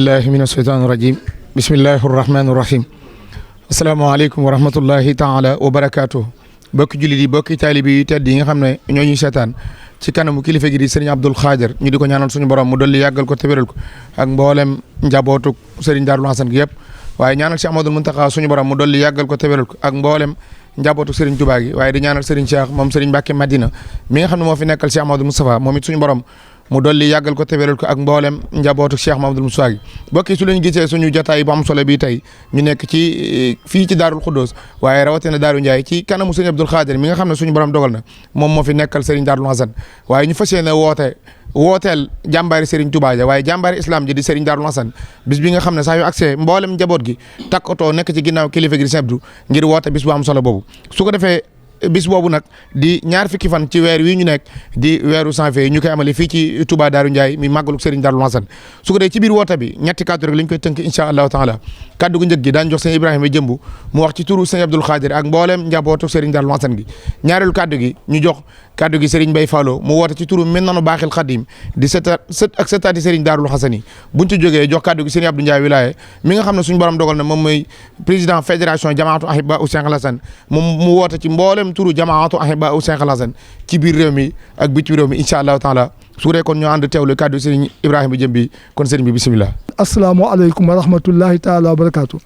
billahi min asheytaan irajim bismillahi arrahmani irrahim asalaamaaleykum wa rahmatullahi taala wa barakaatuh bokki jullit yi bokki taalibi yi tedd yi nga xam ne ñoo ñuy seetaan ci kanamu kilifa gi di sëriñ Abdul Xaadir ñu di ko ñaanal suñu borom mu dolli yàggal ko te wéral ko ak mboolem njabootu sëriñ Daarul Hasan gi yëpp waaye ñaanal Cheikh Ahmadul Muntaxa suñu borom mu dolli yàggal ko te wéral ko ak mboolem njabootu sëriñ Tuubaa gi waaye di ñaanal sëriñ Cheikh moom sëriñ Mbàkke Madina mi nga xam ne moo fi nekkal Cheikh Ahmadul Moustapha moom it suñu borom mu dolli yàggal ko te wéral ko ak mboolem njabootu Cheikh Mamadou Moussa gi bokki su leen gisee suñu jotaay bu am solo bi tey ñu nekk ci fii ci Daarul Xuddoos waaye rawatina Daaru Ndiaye ci kanamu sëriñ Abdul Xaadir mi nga xam ne suñu borom dogal na moom moo fi nekkal sëriñ Daarul Hasan waaye ñu fas yéene wooteel jàmbaari Serigne Touba ja waaye jàmbaari islam ji di Serigne Darul Hasan bis bi nga xam ne saa yu accès mboolem njaboot gi takkatoo nekk ci ginnaaw kilifa gi di Serigne Abdou ngir woote bis bu am solo boobu su ko defee bis boobu nag di ñaar fukki fan ci weer wi ñu nekk di weeru janvier ñu koy amale fii ci Touba Daaru Ndiaye mi màggalu Serigne Darul Hasan su ko defee ci biir woote bi ñetti kàddu rek lañ koy tënk incha allahu taala kaddu gu njëkk gi daañu jox sëñ Ibrahima Jëmbu mu wax ci turu sëñ Abdul Xaadir ak mboolem njabootu Serigne Darul Hasan gi ñaareelu kaddu gi ñu jox kaddu gi Serigne Bay Fallo mu woote ci turu Minanu Baaxil Xadim di sët ak sëtaati Serigne Darul Hasan yi buñ ci jógee jox kaddu gi Serigne Abdou Ndiaye Wilaaye mi nga xam ne suñu borom dogal na moom mooy président fédération jamaatu ahibba u Cheikh al Hasan moom mu woote ci mboolem turu jamaatu ahibba u Cheikh al Hasan ci biir réew mi ak bitim réew mi incha allahu taala su dee kon ñoo ànd teewlu kaddu Serigne Ibrahima Jëmbi kon Serigne bi bisimilah. asalaamaaleykum wa rahmatullahi taala wa barakaatu.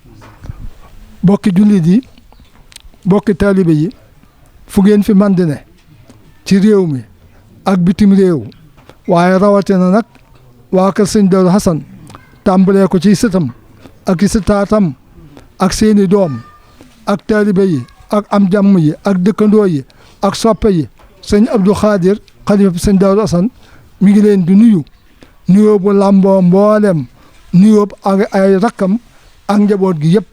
bokki jullit yi bokki taalibe yi fu ngeen fi mën di ne ci réew mi ak bitim réew waaye rawatina nag waa kër sëñ Darul Hasan tàmbalee ko ci sëtam ak i sëtaatam ak seeni doom ak taalibe yi ak am jàmm yi ak dëkkandoo yi ak soppe yi sëñ Abdou Xaadir xalifa sëñ Darul Hasan mi ngi leen di nuyu nuyoo bu làmboo mboolem nuyoo ak ay rakkam ak njaboot gi yëpp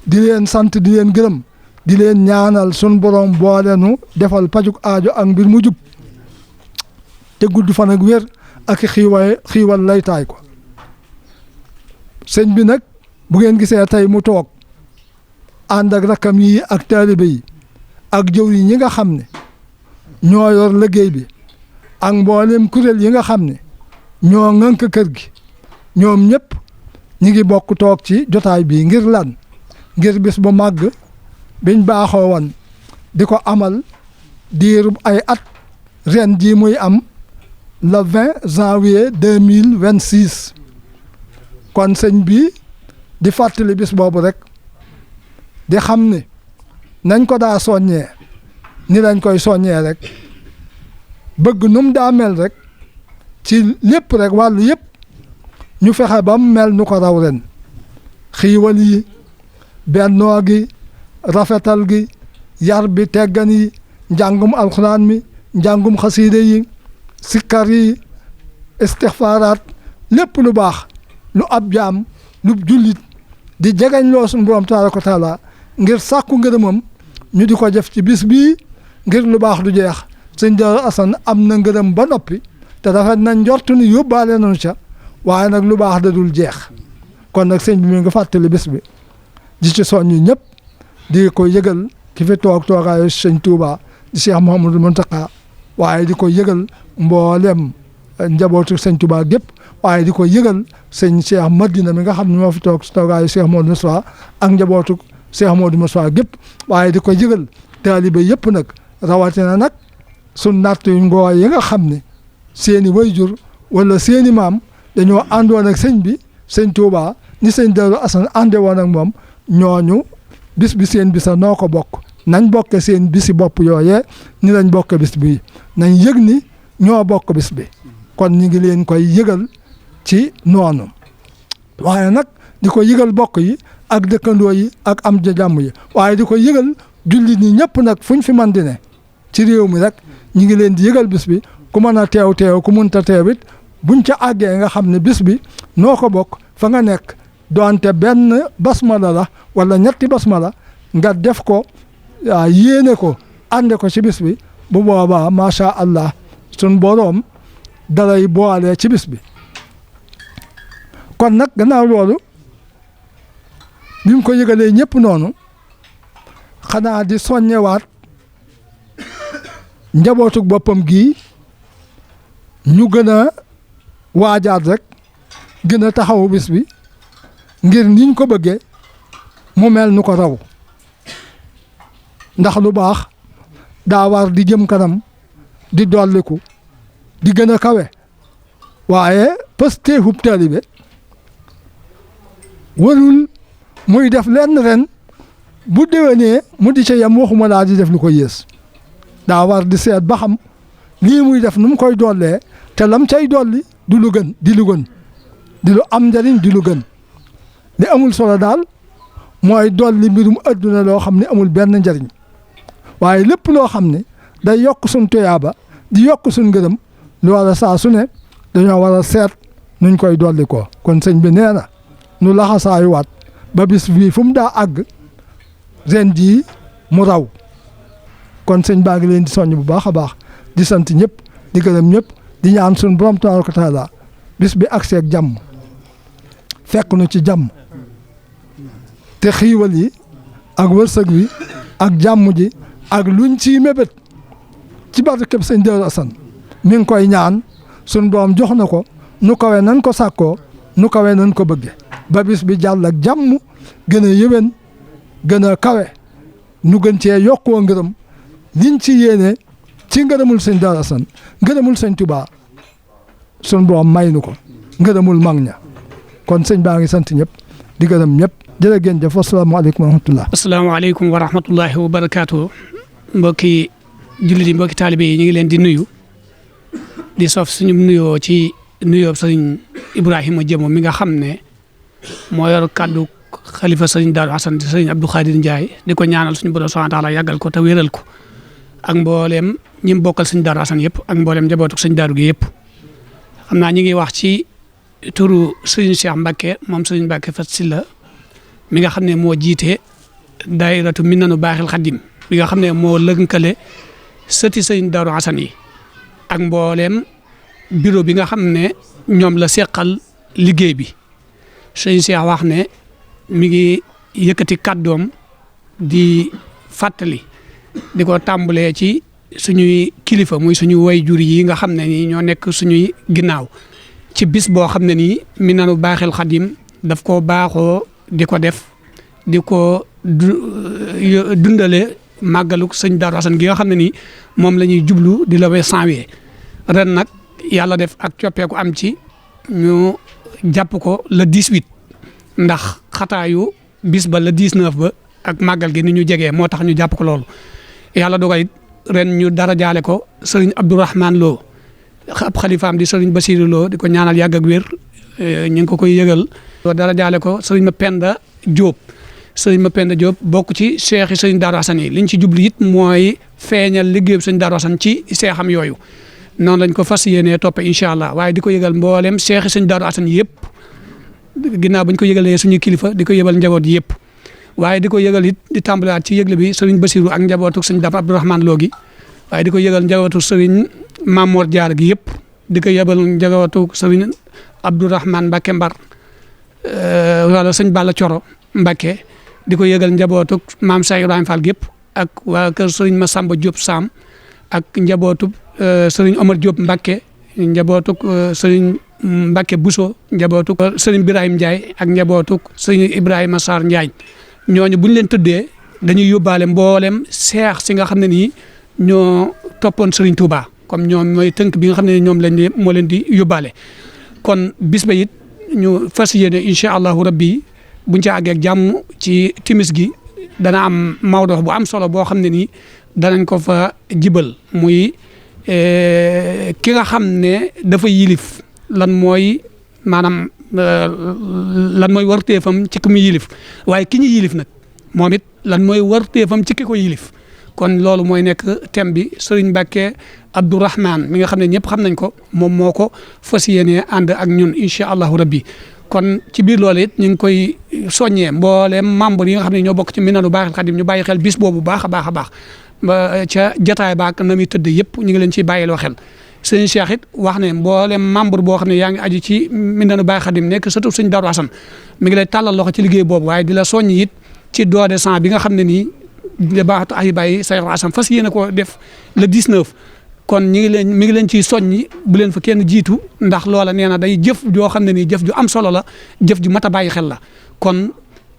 di leen sant di leen gërëm di leen ñaanal sun borom boolenu defal pajuk aajo ak mbir mu jub te gudd fan ak wér ak xiiwal laytaay ko sëñ bi nag bu ngeen gisee tey mu toog ànd ak rakkam yi ak taalibe yi ak jëwri ñi nga xam ne ñoo yor liggéey bi ak mboolem kuréel yi nga xam ne ñoo ŋënk kër gi ñoom ñëpp ñi ngi bokk toog ci jotaay bi ngir lan ngir bis bu màgg biñ baaxoo woon di ko amal diirub ay at ren jii muy am le 20 janvier 2026 kon sëñ bi di fàttali bis boobu rek di xam ne nañ ko daa soññee ni lañ koy soññee rek bëgg num daa mel rek ci lépp rek wàllu yëpp ñu fexe ba mu mel nu ko raw ren xiiwal yi bennoo gi rafetal gi yar bi teggan yi njàngum alxuraan mi njàngum xasiide yi sikkar yi istixfaaraat lépp lu baax lu ab jaam lu jullit di jegeñ loo suñu borom tabaaraka wa taala ngir sàkku ngërëmam ñu di ko def ci bis bii ngir lu baax du jeex sëñ Darul Hasan am na ngërëm ba noppi te rafet nañ njortu ni yóbbaale nañu ca waaye nag lu baax da dul jeex kon nag sëñ bi mi nga fàttali bis bi di ci soññu ñëpp di ko yëgal ki fi toogaayu sëñ Touba di Cheikh Mouhamadou Mountakha waaye di ko yëgal mboolem njabootu sëñ Touba gépp waaye di ko yëgal sëñ Cheikh Madina mi nga xam ne moo fi toogaayu Cheikh Modou Moussa ak njabootu Cheikh Modou Moussa gépp waaye di ko yëgal taalibe yëpp nag rawatina nag sun natt yu ngoo yi nga xam ne seeni wayjur wala seeni maam dañoo àndoon ak sëñ bi sëñ Touba ni sëñ Darul Hasan ànde woon ak moom ñooñu bis bi seen bisa noo ko bokk nañ bokke seen bisi bopp yooyee ni lañ bokk bis bi nañ yëg ni ñoo bokk bis bi kon ñu ngi leen koy yëgal ci noonu waaye nag di ko yëgal bokk yi ak dëkkandoo yi ak am jàmm yi waaye di ko yëgal jullit ñi ñëpp nag fuñ fi man di ne ci réew mi rek ñu ngi leen di yëgal bis bi ku mën a teew ku mënta teew it buñ ca àggee nga xam ne bis bi noo ko bokk fa nga nekk doonte benn basmala la wala ñetti basmala nga def ko yéene ko ànde ko ci bis bi bu boobaa macha allah sun boroom dalay boole ci bis bi kon nag gannaaw loolu bi mu ko yëgalee ñëpp noonu xanaa di soññewaat njabootug boppam gii ñu gën a waajaat rek gën a taxawu bis bi ngir niñ ko bëggee mu mel nu ko raw ndax lu baax daa war di jëm kanam di dolliku di gën a kawe waaye pasteefub taalibe warul muy def lenn ren bu déwénee mu di ca yem waxuma laa di def lu ko yées daa war di seet ba xam lii muy def nu mu koy dollee te lam cay dolli du lu gën di lu gën di lu am njariñ di lu gën li amul solo daal mooy dolli mbirum adduna loo xam ne amul benn njariñ waaye lépp loo xam ne day yokk suñ tuyaaba di yokk suñ ngërëm loola saa su ne dañoo war a seet nuñ koy dolli ko kon sëñ bi nee na nu laxasaayuwaat ba bis bii fu mu daa àgg ren jii mu raw kon sëñ baa ngi leen di soññ bu baax a baax di sant ñëpp di gërëm ñëpp di ñaan suñu borom tabaaraka wa taala bis bi ak seeg jàmm fekk nu ci jàmm te xiiwal yi ak wërsëg wi ak jàmm ji ak luñ ciy mébét ci barkeb sëñ Daaru Asan mi ngi koy ñaan suñu borom jox na ko nu kawe nan ko sàkkoo nu kawe nan ko bëgge ba bis bi jàll ak jàmm gën a yëwén gën a kawe nu gën cee yokkoo ngërëm liñ ci yéene ci ngërëmul sëñ Daaru Asan ngërëmul sëñ Tuubaa suñu borom may nu ko ngërëmul mag ña kon sëñ baa ngi sant ñëpp di gërëm ñëpp jërë ngeen jëf asalaamaaleykum wa rahmatullah. asalaamaaleykum wa rahmatullahi wa barakaatu. mbokki jullit yi mbokki taalibe yi ñu ngi leen di nuyu di sof suñu nuyoo ci nuyoo sëriñ Ibrahima Jëmo mi nga xam ne moo yor kàddu xalifa sëriñ Daaru Asan di sëriñ Abdou Khadir Ndiaye di ko ñaanal suñu borom subhaanahu wa taala yàggal ko te wéral ko ak mbooleem ñi mu bokkal sëriñ Daaru Asan yëpp ak mbooleem njabootu sëriñ Daaru gi yëpp. xam naa ñu ngi wax ci turu sëriñ Cheikh Mbacke moom sëriñ Mbacke Fat Silla mi nga xam ne moo jiite daayiratu Minanu Baaxil Xadim mi nga xam ne moo lënkale sëti sëriñ Daaru Asan yi ak mbooleem bureau bi nga xam ne ñoom la seqal liggéey bi sëriñ Cheikh wax ne mi ngi yëkkati kàddoom di fàttali di ko tàmbalee ci suñuy kilifa muy suñu wayjur yi nga xam ne nii ñoo nekk suñuy ginnaaw ci bis boo xam ne nii Minanu Baaxil Xadim daf ko baaxoo di ko def di ko dundale màggaluk sëñ Daaru Asan gi nga xam ne nii moom la ñuy jublu di la janvier ren nag yàlla def ak coppeeku am ci ñu jàpp ko le 18 ndax xataayu bis ba le 19 ba ak màggal gi ni ñu jegee moo tax ñu jàpp ko loolu yàlla dogal it ren ñu dara jaale ko sëriñ Abdourahman Lo ab xalifaam di sëriñ Basiru Lo di ko ñaanal yàgg ak wér ñu ngi ko koy yëgal dara jaale ko sëriñ Mapenda Diop sëriñ Mapenda Diop bokk ci seex yi sëriñ Daaru Asan yi liñ ci jublu it mooy feeñal liggéeyu sëriñ Daaru Asan ci seexam yooyu noonu lañ ko fas yéenee toppe incha allah waaye di ko yëgal mboolem seexi sëriñ Daaru Asan yëpp ginnaaw bañ ko yëgalee suñu kilifa di ko yëgal njaboot yëpp waaye di ko yëgal it di tàmbaliwaat ci yëgle bi sëriñ Basiru ak njabootu sëriñ Dame Abdourahman Lo gi waaye di ko yëgal njabootu sëriñ Mamor Jaar gi yëpp di ko yëgal njabootu sëriñ Abdourahman Mbacke Mbar wala sëñ Balla Coro Mbacke di ko yëgal njabootu maam Cheikh Ibrahima Fall gi yëpp ak waa kër sëriñ Massamba Diop Sam ak njabootu sëriñ Omar Diop Mbacke njabootu sëriñ Mbacke Bousso njabootu sëriñ Birahim Ndiaye ak njabootu sëriñ Ibrahima Sarr Ndiaye ñooñu bu ñu leen tëddee dañuy yóbbaale mboolem seex si nga xam ne nii ñoo toppoon sëriñ Touba comme ñoom mooy tënk bi nga xam ne ñoom lañ di moo leen di yóbbaale kon bis ba it ñu fas yéene incha allahu rabbi buñ ca àggee ak jàmm ci timis gi dana am mawdo bu am solo boo xam ne nii danañ ko fa jibal muy ki nga xam ne dafa yilif lan mooy maanaam lan mooy warteefam ci ki mu yilif waaye ki ñu yilif nag moom it lan mooy warteefam ci ki ko yilif kon loolu mooy nekk thème bi Serigne Mbacke Abdourahman mi nga xam ne ñëpp xam nañ ko moom moo ko fas yéenee ànd ak ñun incha allahu rabbi kon ci biir loolu it ñu ngi koy soññee mbooleem membre yi nga xam ne ñoo bokk ci Minanu Baaxil Xadim ñu bàyyi xel bis boobu baax a baax a baax ba ca jataay baak na muy tëdd yëpp ñu ngi leen ciy bàyyiloo xel sëñ Cheikh it wax ne mboolem membre boo xam ne yaa ngi aju ci Minanu Baaxil Xadim nekk surtout sëñ Daaru Asan mi ngi lay tàllal loxo ci liggéey boobu waaye di la soññ it ci don de sang bi nga xam ne nii de baaxatu ay bàyyi Cheikh Asan fas yéene ko def le 19 kon mi ngi leen ciy soññi bu leen fa kenn jiitu ndax loola nee na day jëf joo xam ne nii jëf ju am solo la jëf ju mat a bàyyi xel la kon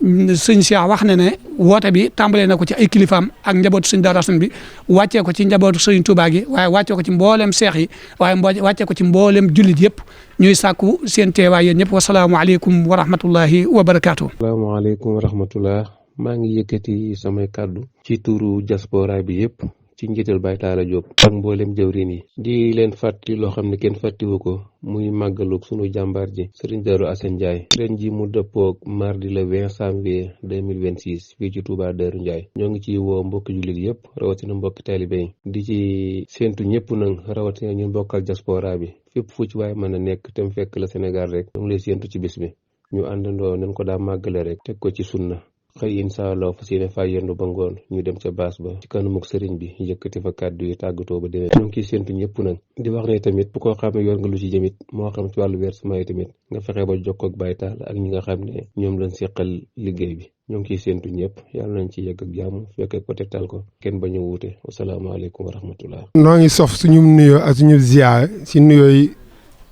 sëñ Cheikh wax na ne woote bi tàmbalee na ko ci ay kilifaam ak njabootu sëñ Daaru Asan bi wàccee ko ci njabootu sëñ Tuubaa gi waaye wàccee ko ci mboolem seex yi waaye wàccee ko ci mboolem jullit yëpp ñuy sàkku seen teewaay yéen ñëpp wasalaamualeykum wa rahmatullahi wa barakaatu. asalaamaaleykum wa rahmatullah maa ngi yëkkati samay kàddu ci turu diaspora bi yëpp ci njiital Baye Talla Diop ak mboolem jëwriñ yi di leen fàttali loo xam ne kenn fàttiwu ko muy màggalug sunu jàmbaar ji Serigne Darou Assane Ndiaye ren ji mu dëppoog mardi le 20 janvier 2026 fii ci Touba Darou Ndiaye ñoo ngi ci woo mbokki jullit yëpp rawatina mbokki taalibe yi di ci séentu ñëpp nag rawatina ñun bokkal diaspora bi fépp fu ci waaye mën a nekk te mu fekk la Sénégal rek ñu ngi lay séentu ci bis bi ñu àndandoo nañ ko daa màggale rek teg ko ci sunna xëy incha allah fas yéene fay yendu ba ngoon ñu dem ca baas ba ci kanamuk sëriñ bi yëkkati fa kàddu yi tàggatoo ba déwén ñu ngi ciy séntu ñëpp nag di wax ne tamit bu ko xam ne yor nga lu ci jëmit moo xam ci wàllu versement yi tamit nga fexe ba jokkoo ak Baye Talla ak ñi nga xam ne ñoom lañ seqal liggéey bi ñoo ngi ciy séntu ñëpp yàlla nañ ci yegg ak jàmm fekkee ko tegtal ko kenn bañ a wuute wasalaamaaleykum wa rahmatullah noo ngi sof suñu nuyoo ak suñu ziar si nuyooy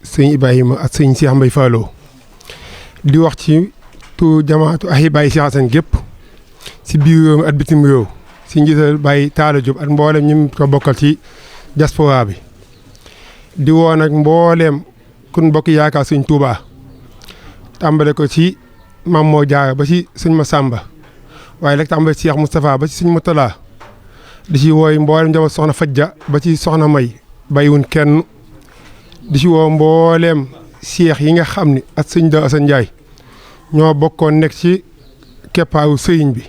sëñ Ibrahima ak sëñ Cheikh Mbaye Fallo di wax ci tu jamaatu Ahibahi Cheikh Assane gépp si biir réew mi ak bitim réew si njiital Baye Talla Diop ak mboolem ñu ko bokkal ci diaspora bi di woo nag mbooleem kun bokk yaakaar sëñ Touba tàmbale ko ci Mame Mor Diarra ba ci sëñ Massamba waaye nag tàmbale ci Cheikh Moustapha ba ci sëñ Moutala di ci wooy mboolem njaboot soxna Fajja ba ci soxna May bàyyiwun kenn di ci woo mbooleem seex yi nga xam ni ak sëñ Darou Assane Ndiaye ñoo bokkoon nekk ci keppaaru sëriñ bi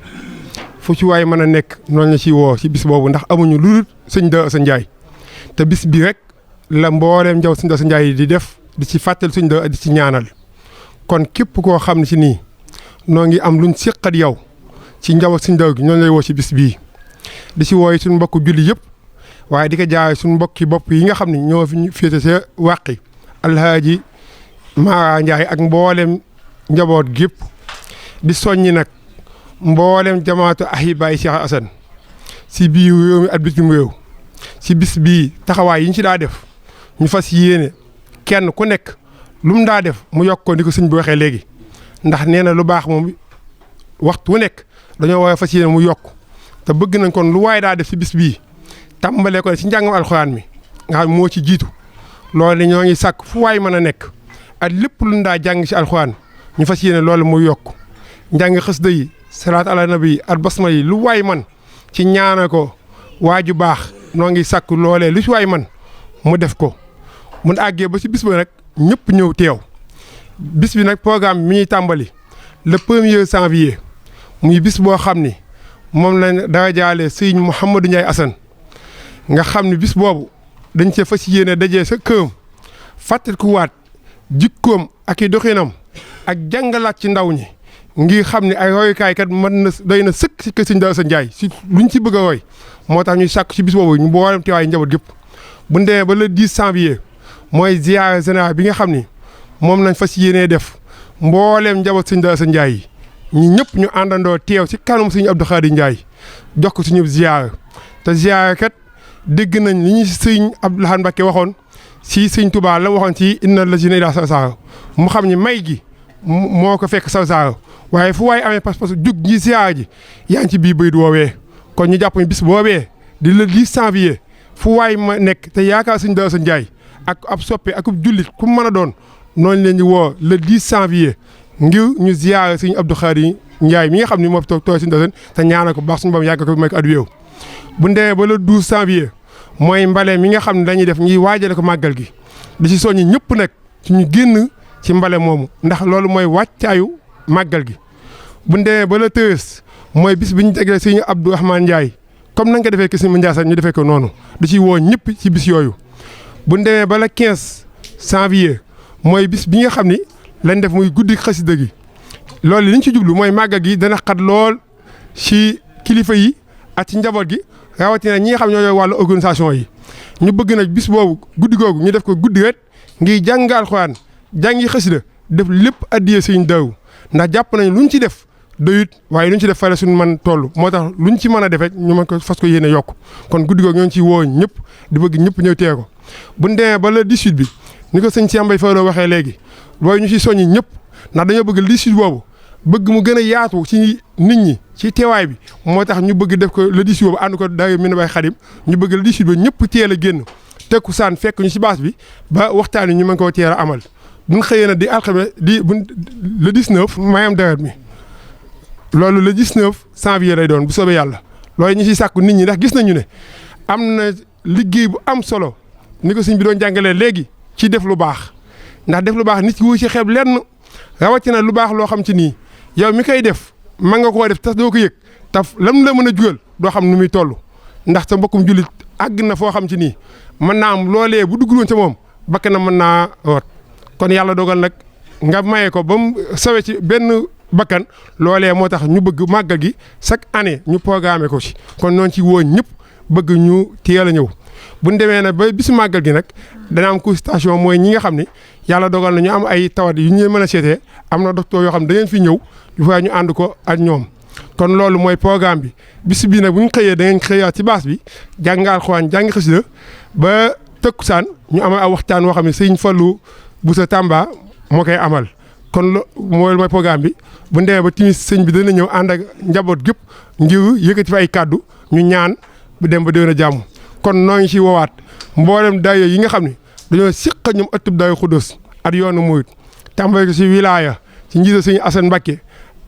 fu ci waay mën a nekk noonu la ci woo ci bis boobu ndax amuñu lu dul sëñ Darou Assane Ndiaye te bis bi rek la mbooleem njaw sëñ Darou Assane Ndiaye di def di ci fàttali sëñ Darou di ci ñaanal kon képp koo xam ne ci nii noo ngi am luñ séqat yow ci njaw sëñ Darou gi ñoo lay woo ci bis bii di ci wooy suñu mbokku julli yëpp waaye di ko jaay suñu mbokki bopp yi nga xam ne ñoo fi féete sa wàqi alhaaji Mara Ndiaye ak mboolem njaboot gépp di soññi nag mboolem jamaatu Ahibahi Cheikh Assane si biir réew mi ak bitim réew si bis bii taxawaay yi ñu ci daa def ñu fas yéene kenn ku nekk lu mu daa def mu yokk ko ni ko sëñ bi waxee léegi ndax nee na lu baax moom waxtu wu nekk dañoo war a fas yéene mu yokk te bëgg nañ kon lu waay daa def si bis bii tàmbalee ko ci njàngam alxuraan mi nga xam moo ci jiitu loolu ñoo ngi sàkk fu waay mën a nekk ak lépp lu ñu daa jàng ci alxuraan ñu fas yéene loolu muy yokk njàng xasida yi salaat ala nabi ak basma yi lu waay man ci ñaana ko waaju baax noo ngi sàkk loolee lu ci waay man mu def ko mun àggee ba ci bis ba nag ñëpp ñëw teew bis bi nag programme bi mi ñuy tàmbali le 1er janvier muy bis boo xam ni moom lañ dara jaale sëñ Mouhamadou Ndiaye Assane nga xam ni bis boobu dañ cee fas yéene dajee sa këram fàttali ku waat jikkoom ak i doxinam ak jàngalaat ci ndaw ñi ngir xam ne ay royukaay kat mën na doy na sëkk si kër sëñ Darou Assane Ndiaye si luñ ci bëgg a roy moo tax ñuy sàkk ci bis boobu ñu boolem teewaay njaboot gépp bu ñu demee ba le 10 janvier mooy ziyaara général bi nga xam ni moom lañ fas yéenee def mbooleem njaboot sëñ Darou Assane Ndiaye yi ñi ñëpp ñu àndandoo teew si kanam sëñ Abdou Khadir Ndiaye jox ko suñu ziyaara te ziyaara kat dégg nañ li ñu sëñ Abdou Lahad Mbacké waxoon si sëñ Touba la waxoon ci inna lazina ila sawsaara mu xam ni may gi moo ko fekk sawsaara waaye fu waaye amee pas-pas jug ñi ziyaara ji yaa ngi ci biir bayit woowee kon ñu jàpp ni bis boobee di le 10 janvier fu waay ma nekk te yaakaar sëñ Darou Assane Ndiaye ak ab soppe ak ab jullit ku mën a doon noonu leen di woo le 10 janvier ngir ñu ziyaara sëñ Abdou Khadir Ndiaye mi nga xam ni moo fi toog sëñ Darou Assane te ñaanal ko baax suñu bam yàgg ko may ko addu yow bu ñu demee ba le 12 janvier mooy mbale mi nga xam ne dañuy def ñuy waajale ko màggal gi di ci soññi ñëpp nag ci ñu génn ci mbale moomu ndax loolu mooy wàccaayu màggal gi bu ñu demee ba le 13 mooy bis bi ñu jagleel sëñ Abdou Rahmane Ndiaye comme nañ ko defee ki sëñ Ndiassane ñu defee ko noonu da ciy woo ñëpp ci bis yooyu bu ñu demee ba le 15 janvier mooy bis bi nga xam ni lañ def muy guddi xasida gi loolu li ñu ci jublu mooy màggal gi dana xat lool ci kilifa yi ak ci njaboot gi rawatina ñi nga xam ñoo yor wàllu organisation yi ñu bëgg nag bis boobu guddi googu ñu def ko guddi wet ngir jàng alxuraan jàngi xasida def lépp addiyee sëñ Darou ndax jàpp nañ luñ ci def doyut waaye luñ ci def fare suñu mën toll moo tax luñ ci mën a def rek ñu mën ko fas ko yéene yokk kon guddi googu ñoo ngi ciy woo ñëpp di bëgg ñëpp ñëw tee ko buñ demee ba le 18 bi ni ko sëñ Cheikh Mbaye Fallou waxee léegi booy ñu ci soññi ñëpp ndax dañoo bëgg le 18 boobu bëgg mu gën a yaatu ci nit ñi ci teewaay bi moo tax ñu bëgg def ko le 18 boobu ànd ko daay Médina Baye Khadim ñu bëgg le 18 ba ñëpp teel a génn tekku saan fekk ñu ci baas bi ba waxtaan yi ñu mën koo teel a amal buñ xëyee na di alxames di buñ le 19 mayam dawet mi loolu le 19 janvier lay doon bu soobee yàlla loolu ñu ciy sàkku nit ñi ndax gis nañu ne am na liggéey bu am solo ni ko sëñ bi doon jàngalee léegi ci def lu baax ndax def lu baax nit ki wu ci xeeb lenn rawatina lu baax loo xam ci nii yow mi koy def man nga koo def tas doo ko yëg taf lam la mën a jugal doo xam nu muy toll ndax sa mbokkum jullit àgg na foo xam ci nii mën naa am loolee bu dugg woon ca moom bakk na mën naa woot kon yàlla dogal nag nga maye ko ba mu sawe ci benn bakkan loolee moo tax ñu bëgg màggal gi chaque année ñu programmé ko ci kon noonu ci woo ñëpp bëgg ñu teel a ñëw bu ñu demee nag ba bisu màggal gi nag dana am consultation mooy ñi nga xam ne yàlla dogal na ñu am ay tawat yu ñu mën a seetee am na docteur yoo xam ne da ngeen fi ñëw yu fa ñu ànd ko ak ñoom kon loolu mooy programme bi bis bii nag bu ñu xëyee da ngeen xëyaat ci baas bi jàngal Alxuraan jàng xasida ba tëkkusaan ñu amal aw waxtaan woo xam ne sëñ Fallou Boussa Tamba moo koy amal kon mooy programme bi bu ñu demee ba timis sëñ bi dana ñëw ànd ak njaboot gépp ngir yëkkati fa ay kàddu ñu ñaan bu dem ba déwén a jàmm kon noo ngi ci woowaat mboolem dayo yi nga xam ne dañoo siq ñoom ëttub dayo Xuddoos at yoonu Murit tàmbale ko ci wilaya ci njiital sëñ Assane Mbacké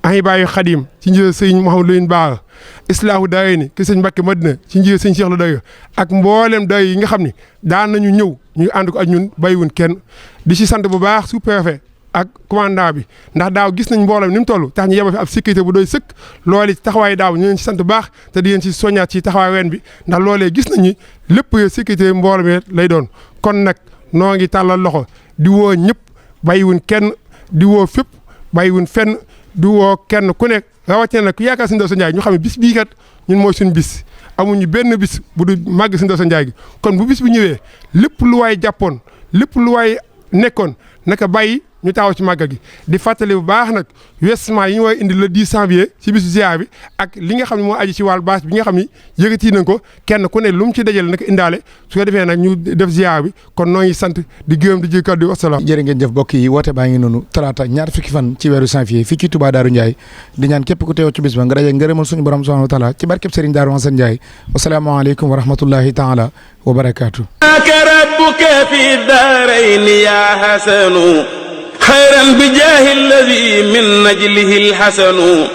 Ahibaayu Khadim ci njiital sëñ Mouhamadou Lamine Bara Islaahu dayo ni ki sëñ Mbacké Madina ci njiital sëñ Cheikh la dayo ak mboolem dayo yi nga xam ne daan nañu ñëw ñu ànd ko ak ñun bàyyiwun kenn di ci sant bu baax sous-préfet ak commandant bi ndax daaw gis nañ mbooloo ni mu toll tax ñu yebal fi ab sécurité bu doy sëkk loolu ci taxawaay daaw ñu leen ci sant bu baax te di leen ci soññaat ci taxawaay ween bi ndax loolee gis nañu lépp sécurité mbooloo mi lay doon kon nag noo ngi tàllal loxo di woo ñëpp bàyyiwun kenn di woo fépp bàyyiwun fenn di woo kenn ku nekk rawatina nag ku yaakaar Sëñ Ndawsa Njaay ñu xam ne bis bii kat ñun mooy suñu bis amuñu benn bis bu du màgg Sëñ Ndawsa Njaay gi kon bu bis bu ñëwee lépp lu waay jàppoon lépp lu waay nekkoon naka bàyyi ñu taxaw ci màggal gi di fàttali bu baax nag vêtement yi ñu war a indi le 10 janvier ci bisu ziar bi ak li nga xam ne moo aji ci wàllu bâche bi nga xam ni yëkkati nañ ko kenn ku ne lu mu ci dajale nag indaale su ko defee nag ñu def ziar bi kon noo ngi sant di gërëm di jëkkal di wasalaam. jërë ngeen jëf mbokk yi woote baa ngi noonu talaata ñaar fukki fan ci weeru janvier fii ci Touba Darou Ndiaye di ñaan képp ku teew ci bis ba nga daje ngërëmal suñu borom subhanahu wa taala ci barkeb Serigne Darou Hassane Ndiaye wasalaamaaleykum wa rahmatullahi taala wa barakaatu. خيرا بجاه الذي من نجله الحسن